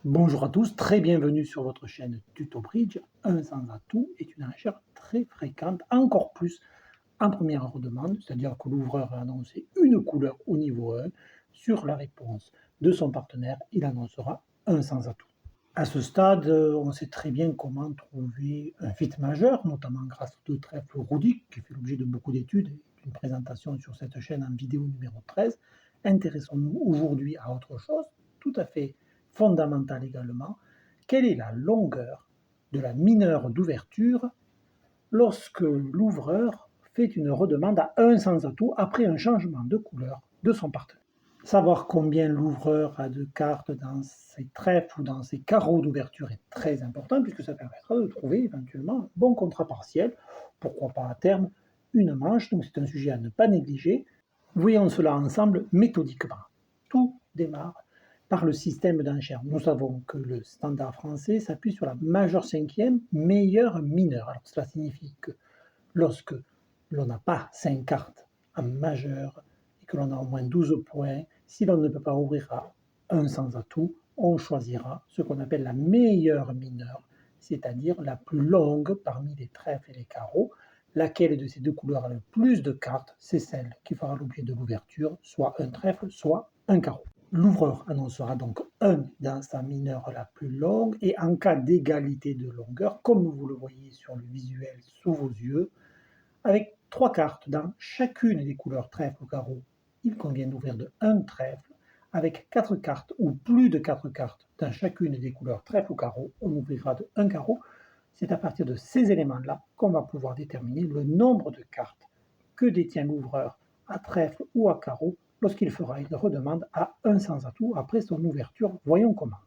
Bonjour à tous, très bienvenue sur votre chaîne Tuto Bridge. Un sans atout est une enchère très fréquente, encore plus en première redemande, c'est-à-dire que l'ouvreur a annoncé une couleur au niveau 1. Sur la réponse de son partenaire, il annoncera un sans atout. À ce stade, on sait très bien comment trouver un fit majeur, notamment grâce au trèfle Roudic, qui fait l'objet de beaucoup d'études et d'une présentation sur cette chaîne en vidéo numéro 13. Intéressons-nous aujourd'hui à autre chose, tout à fait fondamental également. Quelle est la longueur de la mineure d'ouverture lorsque l'ouvreur fait une redemande à un sans atout après un changement de couleur de son partenaire? Savoir combien l'ouvreur a de cartes dans ses trèfles ou dans ses carreaux d'ouverture est très important puisque ça permettra de trouver éventuellement un bon contrat partiel, pourquoi pas à terme une manche, donc c'est un sujet à ne pas négliger. Voyons cela ensemble méthodiquement. Tout démarre par le système d'enchères. Nous savons que le standard français s'appuie sur la majeure cinquième meilleure mineure. Alors cela signifie que lorsque l'on n'a pas 5 cartes en majeur et que l'on a au moins 12 points, si l'on ne peut pas ouvrir à un sans atout, on choisira ce qu'on appelle la meilleure mineure, c'est-à-dire la plus longue parmi les trèfles et les carreaux. Laquelle de ces deux couleurs a le plus de cartes, c'est celle qui fera l'objet de l'ouverture, soit un trèfle, soit un carreau. L'ouvreur annoncera donc 1 dans sa mineure la plus longue et en cas d'égalité de longueur, comme vous le voyez sur le visuel sous vos yeux, avec 3 cartes dans chacune des couleurs trèfle ou carreau, il convient d'ouvrir de 1 trèfle. Avec 4 cartes ou plus de 4 cartes dans chacune des couleurs trèfle ou carreau, on ouvrira de 1 carreau. C'est à partir de ces éléments-là qu'on va pouvoir déterminer le nombre de cartes que détient l'ouvreur à trèfle ou à carreau lorsqu'il fera une redemande à un sans atout après son ouverture. Voyons comment.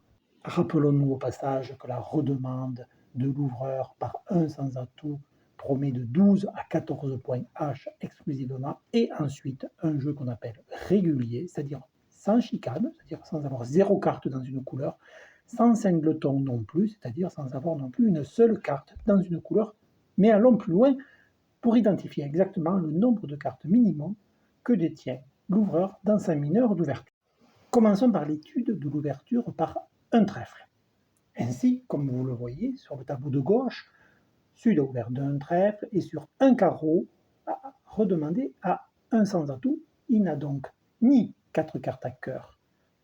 Rappelons-nous au passage que la redemande de l'ouvreur par un sans atout promet de 12 à 14 points H exclusivement, et ensuite un jeu qu'on appelle régulier, c'est-à-dire sans chicane, c'est-à-dire sans avoir 0 carte dans une couleur, sans singleton non plus, c'est-à-dire sans avoir non plus une seule carte dans une couleur, mais allons plus loin pour identifier exactement le nombre de cartes minimum que détient l'ouvreur dans sa mineure d'ouverture. Commençons par l'étude de l'ouverture par un trèfle. Ainsi, comme vous le voyez sur le tableau de gauche, Sud a ouvert d'un trèfle et sur un carreau a redemandé à un sans atout. Il n'a donc ni 4 cartes à cœur,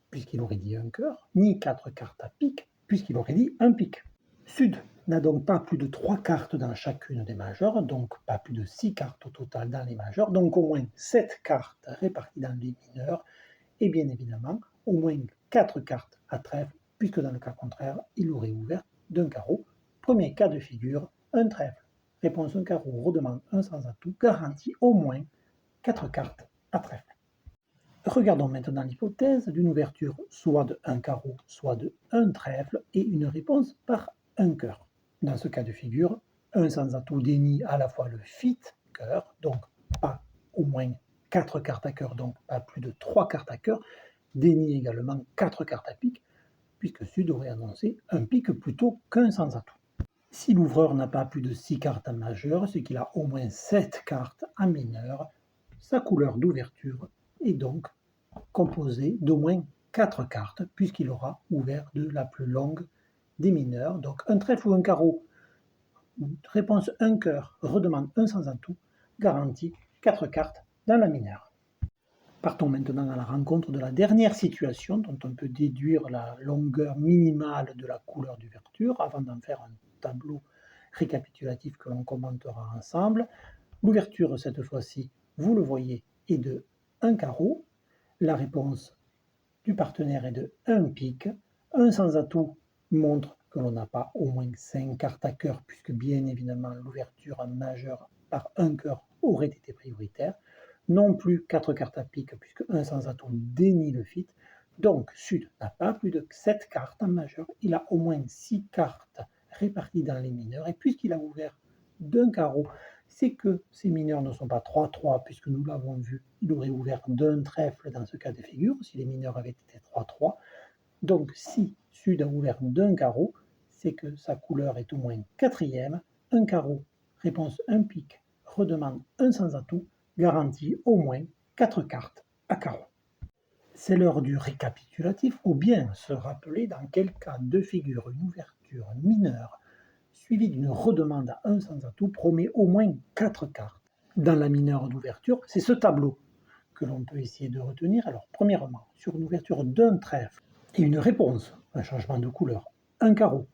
puisqu'il aurait dit un cœur, ni 4 cartes à pique, puisqu'il aurait dit un pique. Sud n'a donc pas plus de 3 cartes dans chacune des majeures, donc pas plus de 6 cartes au total dans les majeures, donc au moins 7 cartes réparties dans les mineurs, et bien évidemment au moins 4 cartes à trèfle, puisque dans le cas contraire, il aurait ouvert d'un carreau. Premier cas de figure, un trèfle. Réponse un carreau, redemande un sans atout, garantit au moins 4 cartes à trèfle. Regardons maintenant l'hypothèse d'une ouverture soit de un carreau, soit de un trèfle, et une réponse par un cœur. Dans ce cas de figure, un sans atout dénie à la fois le fit cœur, donc pas au moins 4 cartes à cœur, donc pas plus de 3 cartes à cœur, dénie également 4 cartes à pique, puisque Sud aurait annoncé un pique plutôt qu'un sans atout. Si l'ouvreur n'a pas plus de 6 cartes en majeur, c'est qu'il a au moins 7 cartes en mineur. Sa couleur d'ouverture est donc composée d'au moins 4 cartes, puisqu'il aura ouvert de la plus longue des mineurs. Donc un trèfle ou un carreau, réponse un cœur, redemande un sans atout, garantit 4 cartes dans la mineure. Partons maintenant à la rencontre de la dernière situation dont on peut déduire la longueur minimale de la couleur d'ouverture avant d'en faire un tableau récapitulatif que l'on commentera ensemble. L'ouverture, cette fois-ci, vous le voyez, est de 1 carreau. La réponse du partenaire est de 1 pique. Un sans atout montre que l'on n'a pas au moins 5 cartes à cœur, puisque bien évidemment l'ouverture majeure par un cœur aurait été prioritaire. Non plus 4 cartes à pique, puisque un sans atout dénie le fit. Donc Sud n'a pas plus de 7 cartes en majeur, il a au moins 6 cartes réparties dans les mineurs, et puisqu'il a ouvert d'un carreau, c'est que ces mineurs ne sont pas 3-3, puisque nous l'avons vu, il aurait ouvert d'un trèfle dans ce cas de figure, si les mineurs avaient été 3-3. Donc si Sud a ouvert d'un carreau, c'est que sa couleur est au moins quatrième. Un carreau, réponse un pique, redemande un sans atout, garantit au moins 4 cartes à carreau. C'est l'heure du récapitulatif ou bien se rappeler dans quel cas de figure une ouverture mineure suivie d'une redemande à 1 sans atout promet au moins 4 cartes. Dans la mineure d'ouverture, c'est ce tableau que l'on peut essayer de retenir. Alors, premièrement, sur une ouverture d'un trèfle et une réponse, un changement de couleur, un carreau,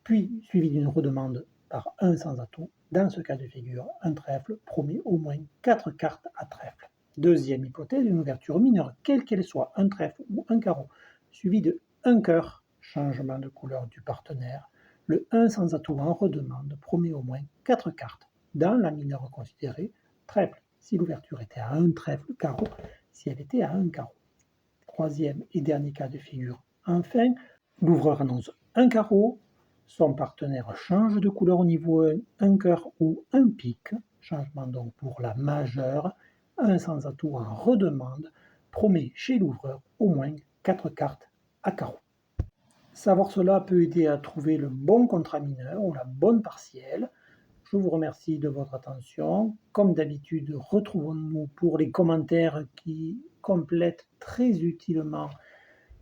puis suivi d'une redemande par 1 sans atout, dans ce cas de figure, un trèfle promet au moins 4 cartes à trèfle. Deuxième hypothèse, une ouverture mineure, quelle qu'elle soit, un trèfle ou un carreau, suivi de un cœur, changement de couleur du partenaire. Le 1 sans atout en redemande promet au moins 4 cartes. Dans la mineure considérée, trèfle, si l'ouverture était à un trèfle, carreau, si elle était à un carreau. Troisième et dernier cas de figure, enfin, l'ouvreur annonce un carreau, son partenaire change de couleur au niveau 1, un cœur ou un pique, changement donc pour la majeure, un sans atout en redemande, promet chez l'ouvreur au moins 4 cartes à carreau. Savoir cela peut aider à trouver le bon contrat mineur ou la bonne partielle. Je vous remercie de votre attention. Comme d'habitude, retrouvons-nous pour les commentaires qui complètent très utilement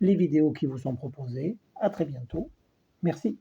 les vidéos qui vous sont proposées. À très bientôt. Merci.